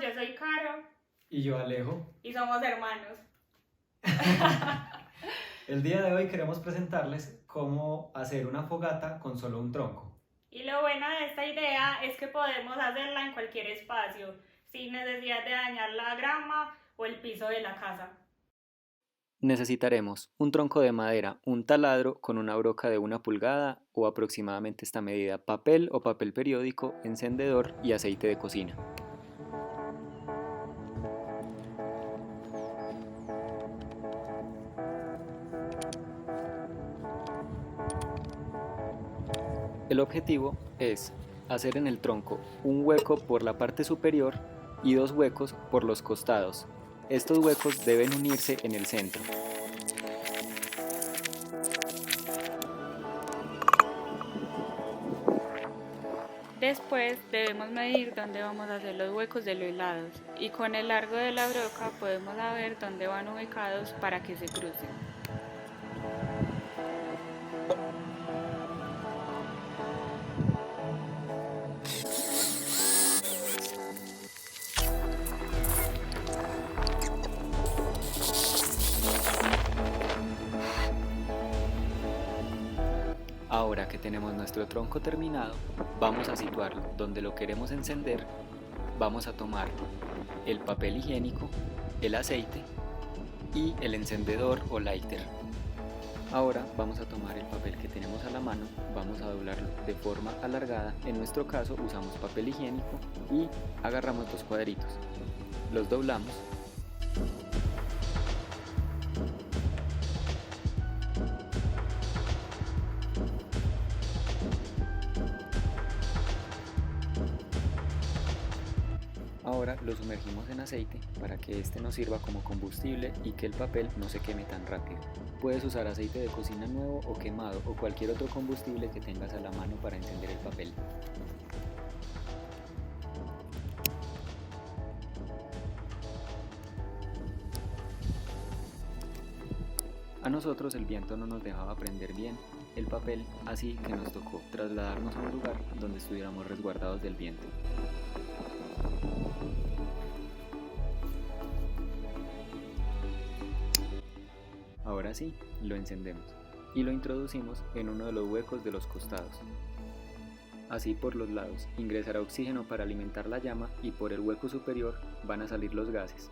yo soy Caro Y yo, Alejo. y somos hermanos. El día de hoy queremos presentarles cómo hacer una fogata con solo un tronco. Y lo bueno de esta idea es que podemos hacerla en cualquier espacio, sin necesidad de dañar la grama o el piso de la casa. Necesitaremos un tronco de madera, un taladro con una broca de 1 pulgada o aproximadamente esta medida, papel o papel periódico, encendedor y aceite de cocina. El objetivo es hacer en el tronco un hueco por la parte superior y 2 huecos por los costados. Estos huecos deben unirse en el centro. Después debemos medir dónde vamos a hacer los huecos de los lados y con el largo de la broca podemos saber dónde van ubicados para que se crucen. Ahora que tenemos nuestro tronco terminado, vamos a situarlo donde lo queremos encender. Vamos a tomar el papel higiénico, el aceite y el encendedor o lighter. Ahora vamos a tomar el papel que tenemos a la mano, vamos a doblarlo de forma alargada. En nuestro caso usamos papel higiénico y agarramos 2 cuadritos. Los doblamos. Ahora lo sumergimos en aceite para que este nos sirva como combustible y que el papel no se queme tan rápido. Puedes usar aceite de cocina nuevo o quemado o cualquier otro combustible que tengas a la mano para encender el papel. A nosotros el viento no nos dejaba prender bien el papel, así que nos tocó trasladarnos a un lugar donde estuviéramos resguardados del viento. Ahora sí, lo encendemos y lo introducimos en uno de los huecos de los costados. Así por los lados ingresará oxígeno para alimentar la llama y por el hueco superior van a salir los gases.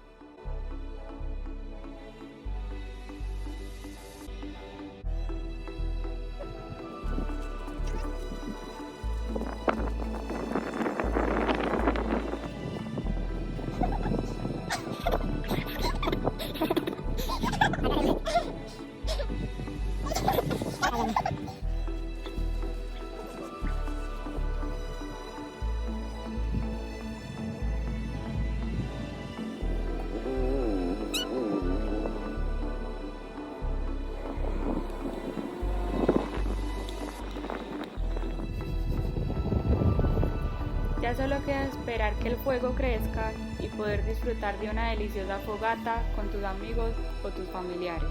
Ya solo queda esperar que el fuego crezca y poder disfrutar de una deliciosa fogata con tus amigos o tus familiares.